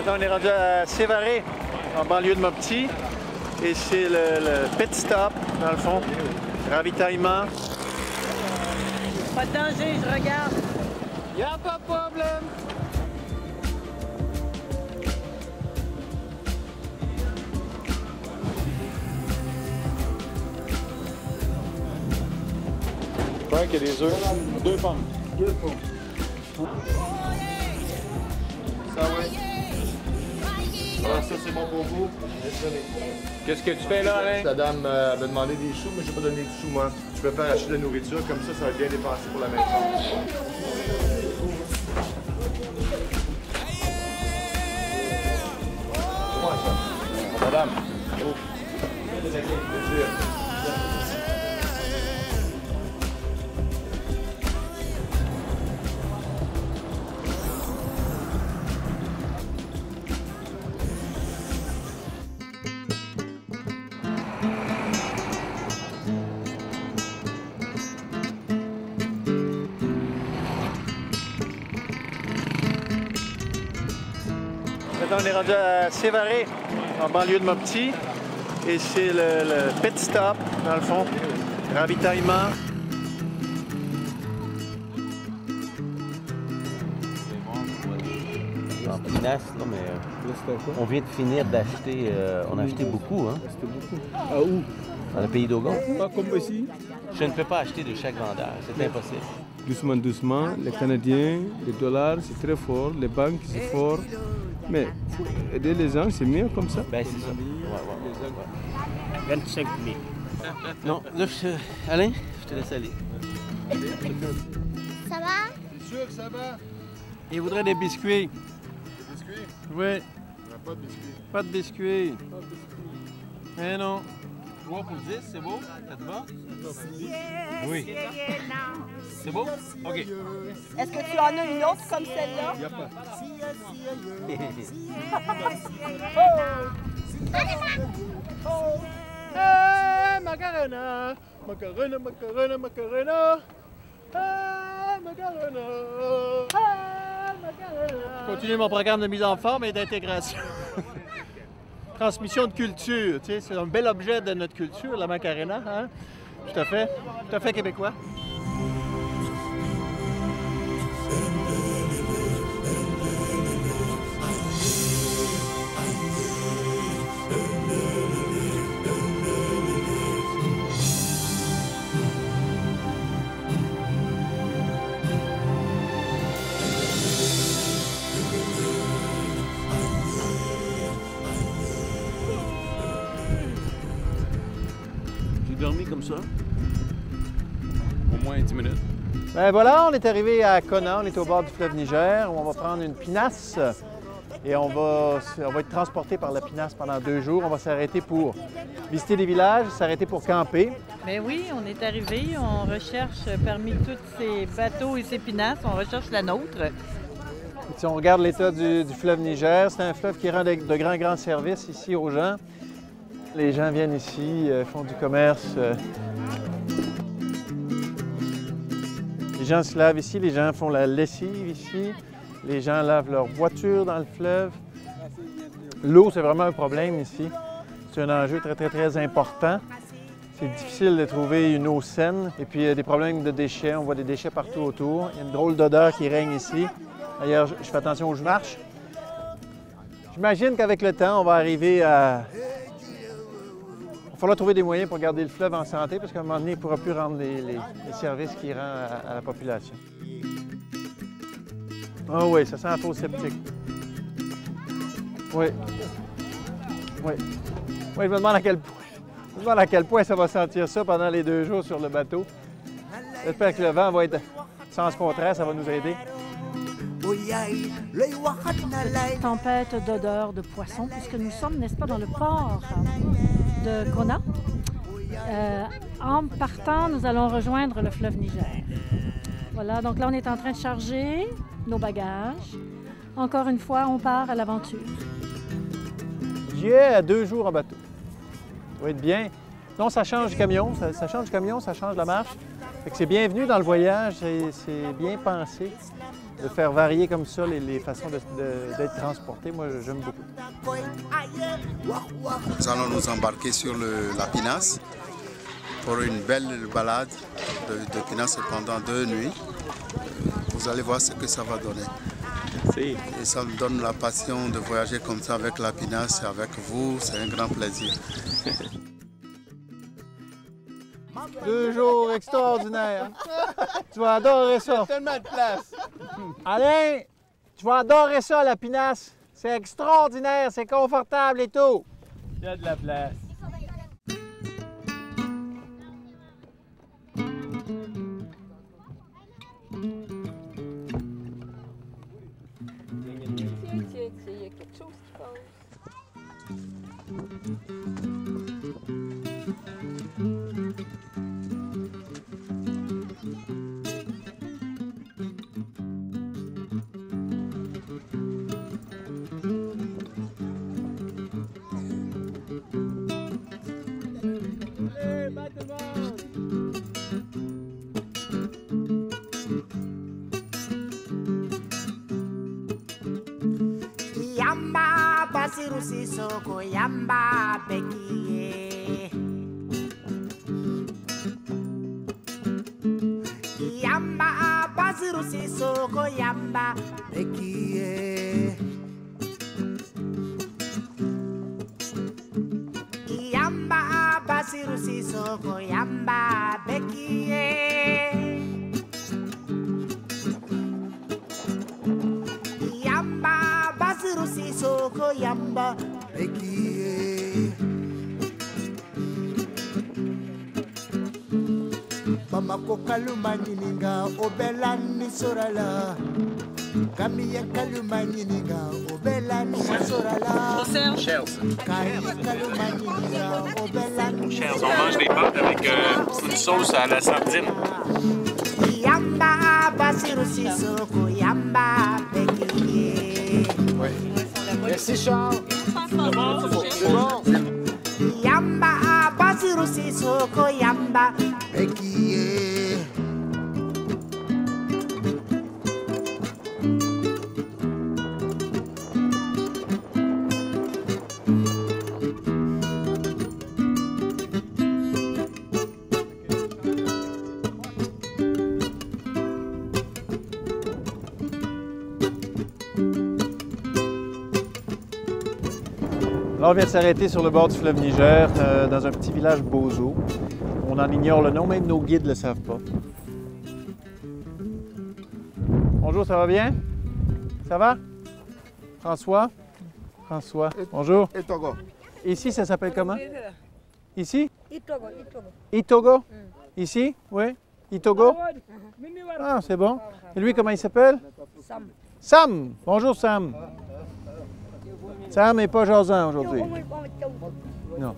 Maintenant, on est rendu à Sévaré, en banlieue de Mopti. Et c'est le pit stop, dans le fond. Ravitaillement. Pas de danger, je regarde. Y a pas de problème. Frank, il y a des œufs. 2 pommes. 2 pommes. Ça, oui. Ah, ça, c'est bon pour vous. Qu'est-ce que tu fais là, Alain? La dame m'a demandé des sous, mais je n'ai pas donné de sous, moi. Je préfère acheter de la nourriture, comme ça va être bien dépensé pour la maison. C'est moi, ça. Madame. Oh. Plaisir. Maintenant, on est rendu à Sévaré, en banlieue de Mopti. Et c'est le pit stop, dans le fond. Ravitaillement. En pinasse, non, mais on vient de finir d'acheter, on a acheté beaucoup, hein? C'était beaucoup. À où? Dans le pays d'Ogon. Pas comme ici. Je ne peux pas acheter de chaque vendeur, c'est impossible. Doucement, doucement. Les Canadiens, les dollars, c'est très fort. Les banques, c'est fort. Mais aider les gens, c'est mieux comme ça. Ben, c'est ça. Ouais. 25 000. Non, là, Alain, je te laisse aller. Ça va? C'est sûr que ça va? Il voudrait des biscuits. Des biscuits? Oui. Il n'y a pas de biscuits. Pas de biscuits. Pas de biscuits. Eh non. 3 pour 10, c'est beau? Ça te va? Oui. C'est beau? OK. Est-ce que tu en as une autre comme celle-là? Il n'y a pas. Macarena! Macarena, Macarena, Macarena! Macarena! Macarena! Continuer mon programme de mise en forme et d'intégration. Transmission de culture, tu sais, c'est un bel objet de notre culture, la Macarena, hein? Tout à fait québécois. J'ai dormi comme ça. Au moins 10 minutes. Ben voilà, on est arrivé à Kona, on est au bord du fleuve Niger, où on va prendre une pinasse et on va être transporté par la pinasse pendant 2 jours. On va s'arrêter pour visiter des villages, s'arrêter pour camper. Ben oui, on est arrivé, on recherche parmi tous ces bateaux et ces pinasses, on recherche la nôtre. Et si on regarde l'état du fleuve Niger, c'est un fleuve qui rend de grands services ici aux gens. Les gens viennent ici, font du commerce. Les gens se lavent ici, les gens font la lessive ici, les gens lavent leur voiture dans le fleuve. L'eau, c'est vraiment un problème ici. C'est un enjeu très important. C'est difficile de trouver une eau saine. Et puis, il y a des problèmes de déchets. On voit des déchets partout autour. Il y a une drôle d'odeur qui règne ici. D'ailleurs, je fais attention où je marche. J'imagine qu'avec le temps, on va arriver à... Il va falloir trouver des moyens pour garder le fleuve en santé, parce qu'à un moment donné, il ne pourra plus rendre les services qu'il rend à la population. Ah oui, ça sent la fosse septique. Oui. Oui. Oui, je me demande à quel point ça va sentir ça pendant les 2 jours sur le bateau. J'espère que le vent va être sens contraire, ça va nous aider. Tempête d'odeur de poisson, puisque nous sommes, n'est-ce pas, dans le port de Kona. En partant, nous allons rejoindre le fleuve Niger. Voilà, donc là, on est en train de charger nos bagages. Encore une fois, on part à l'aventure. J'y ai à 2 jours en bateau. Ça va être bien. Non, ça change du camion, ça change du camion, ça change la marche. Fait que c'est bienvenu dans le voyage, c'est bien pensé. de faire varier comme ça les façons d'être transportés, moi j'aime beaucoup. Nous allons nous embarquer sur la pinasse pour une belle balade de pinasse pendant 2 nuits. Vous allez voir ce que ça va donner. Merci. Et ça me donne la passion de voyager comme ça avec la pinasse et avec vous, c'est un grand plaisir. 2 jours extraordinaires. Tu vas adorer ça. Tellement de place. Alain, tu vas adorer ça, la pinasse. C'est extraordinaire, c'est confortable et tout. Il y a de la place. Tiens, il y a quelque chose qui passe. Yamba basiru sisoko yamba bekiye. Yamba basiru sisoko yamba bekiye. Yamba basiru sisoko yamba bekiye. Soko yamba bekiye. Bamako kaluma nyininga obela ni sorala. Kamiye kaluma nyininga obela ni sorala. Kali kaluma nyininga obela ni sorala. On mange des pâtes avec une sauce à la sardine. Yamba basiru sisoko yamba bekiye. Merci Charles. C'est bon. Yamba basiru sisoko yamba bekiye. Là, on vient de s'arrêter sur le bord du fleuve Niger, dans un petit village Bozo. On en ignore le nom, même nos guides ne le savent pas. Bonjour, ça va bien? Ça va? François? François, bonjour. Et Togo. Ici, ça s'appelle comment? Ici? Itogo. Itogo? Ici? Oui? Itogo? Ah, c'est bon. Et lui, comment il s'appelle? Sam. Sam! Bonjour, Sam. Sam n'est pas jasant aujourd'hui. Non.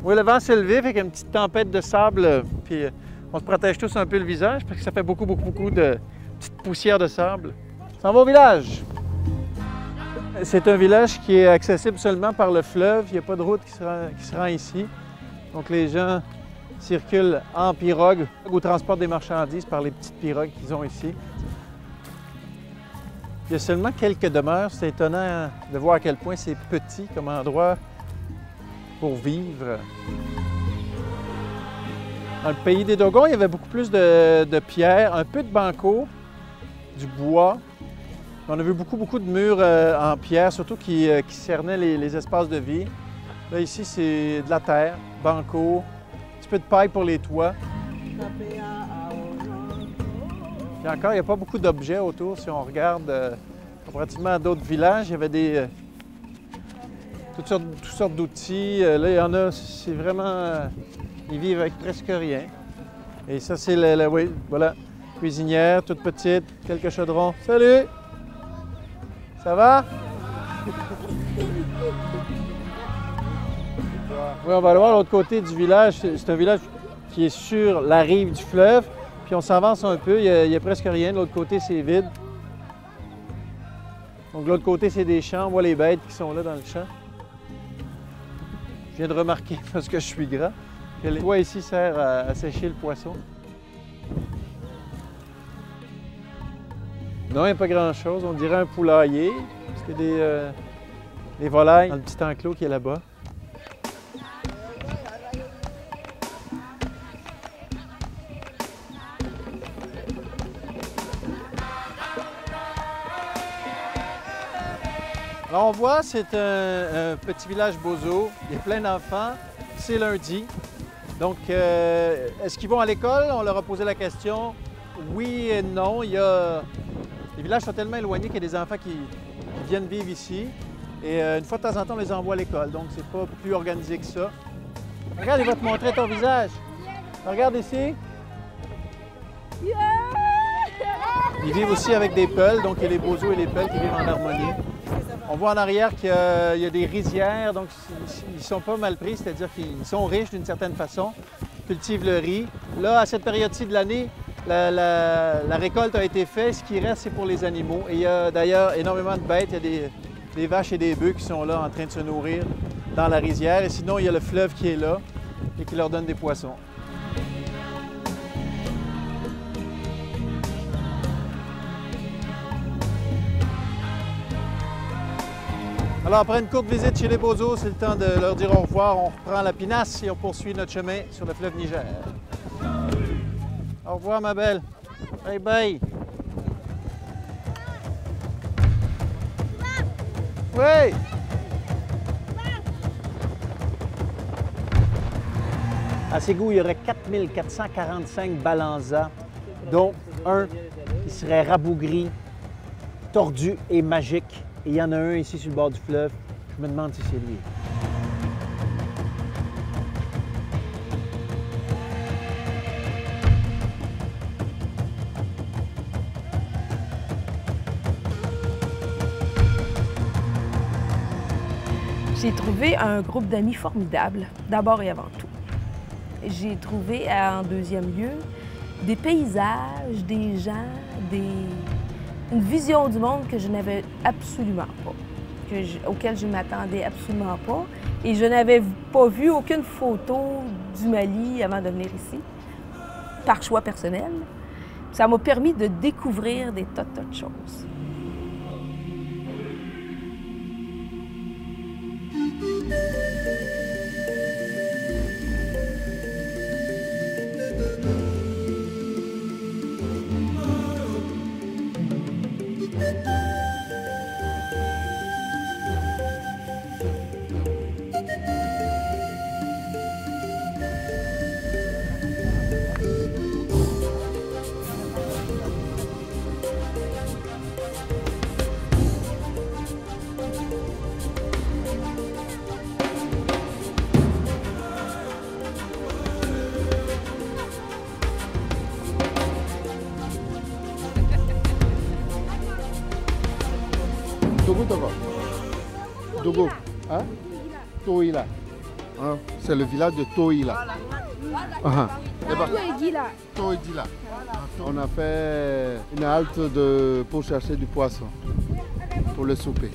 Oui, le vent s'est levé, fait qu'il y a une petite tempête de sable, puis on se protège tous un peu le visage parce que ça fait beaucoup de petites poussières de sable. Ça va au village. C'est un village qui est accessible seulement par le fleuve. Il n'y a pas de route qui se rend ici. Donc les gens circulent en pirogue ou transportent des marchandises par les petites pirogues qu'ils ont ici. Il y a seulement quelques demeures. C'est étonnant de voir à quel point c'est petit comme endroit pour vivre. Dans le pays des Dogons, il y avait beaucoup plus de pierres, un peu de banco, du bois. On a vu beaucoup de murs en pierre, surtout qui cernaient les espaces de vie. Là, ici, c'est de la terre, banco, un petit peu de paille pour les toits. Puis encore, il n'y a pas beaucoup d'objets autour. Si on regarde comparativement à d'autres villages, il y avait toutes sortes d'outils. Là, il y en a, c'est vraiment... ils vivent avec presque rien. Et ça, c'est oui, voilà, cuisinière, toute petite, quelques chaudrons. Salut! Ça va? Oui, on va aller voir l'autre côté du village. C'est un village qui est sur la rive du fleuve. Puis on s'avance un peu, il n'y a presque rien. De l'autre côté, c'est vide. Donc de l'autre côté, c'est des champs. On voit les bêtes qui sont là dans le champ. Je viens de remarquer, parce que je suis grand, que le toit ici sert à sécher le poisson. Non, il n'y a pas grand-chose. On dirait un poulailler, parce qu'il y a des volailles dans le petit enclos qui est là-bas. Alors on voit, c'est un petit village bozo. Il y a plein d'enfants. C'est lundi. Donc, est-ce qu'ils vont à l'école? On leur a posé la question. Oui et non. Les villages sont tellement éloignés qu'il y a des enfants qui viennent vivre ici. Et une fois de temps en temps, on les envoie à l'école. Donc, c'est pas plus organisé que ça. Regarde, il va te montrer ton visage. Regarde ici. Ils vivent aussi avec des peuls. Donc, il y a les bozos et les peuls qui vivent en harmonie. On voit en arrière qu'il y a des rizières, donc ils sont pas mal pris, c'est-à-dire qu'ils sont riches d'une certaine façon, cultivent le riz. Là, à cette période-ci de l'année, la récolte a été faite, ce qui reste, c'est pour les animaux. Et il y a d'ailleurs énormément de bêtes, il y a des vaches et des bœufs qui sont là en train de se nourrir dans la rizière. Et sinon, il y a le fleuve qui est là et qui leur donne des poissons. Alors, après une courte visite chez les bozos, c'est le temps de leur dire au revoir. On reprend la pinasse et on poursuit notre chemin sur le fleuve Niger. Au revoir, ma belle. Bye bye. Oui. À Ségou, il y aurait 4445 balanzas, dont un qui serait rabougri, tordu et magique. Et il y en a un ici sur le bord du fleuve. Je me demande si c'est lui. J'ai trouvé un groupe d'amis formidable, d'abord et avant tout. J'ai trouvé en deuxième lieu des paysages, des gens, une vision du monde que je n'avais absolument pas, auquel je ne m'attendais absolument pas. Et je n'avais pas vu aucune photo du Mali avant de venir ici, par choix personnel. Ça m'a permis de découvrir des tas de choses. Dogo, hein? Toila. Hein? C'est le village de Toila. Toila. On a fait une halte pour chercher du poisson pour le souper.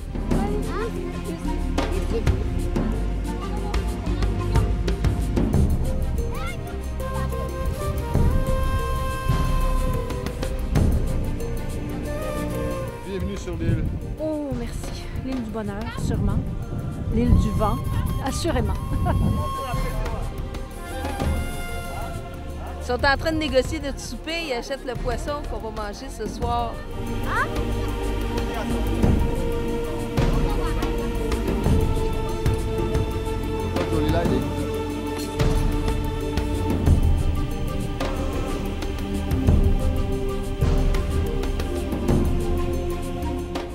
Bienvenue sur l'île. Oh, merci. L'île du bonheur, sûrement. L'île du vent, assurément. Ils sont en train de négocier notre souper, ils achètent le poisson qu'on va manger ce soir. Hein?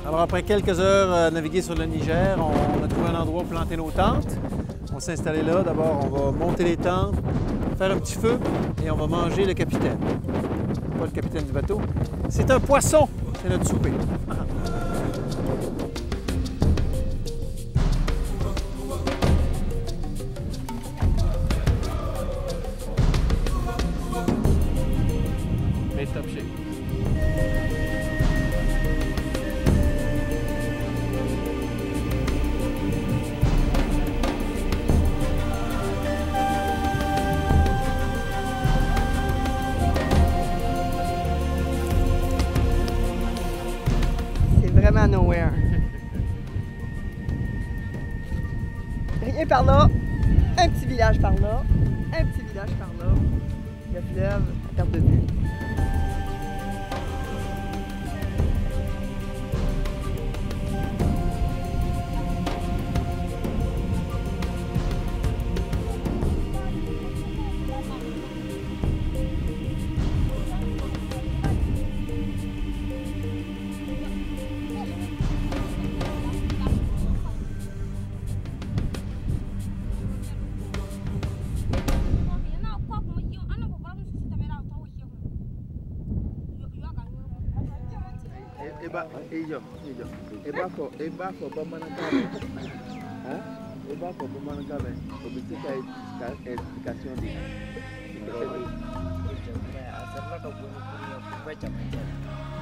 Alors, après quelques heures à naviguer sur le Niger, on a trouvé un endroit où planter nos tentes. On s'est installé là. D'abord, on va monter les tentes, faire un petit feu et on va manger le capitaine. Pas le capitaine du bateau. C'est un poisson! C'est notre souper. Mais top shape. nowhere. Rien par là, un petit village par là, un petit village par là. Le fleuve à perte de vue.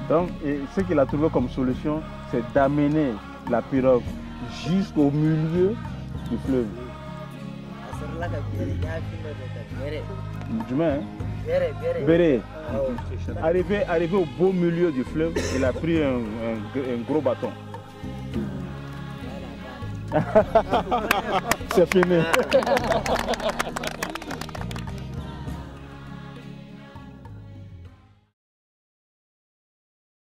Donc, ce qu'il a trouvé comme solution, c'est d'amener la pirogue jusqu'au milieu du fleuve. Béré. Arrivé au beau milieu du fleuve, il a pris un gros bâton. C'est fini.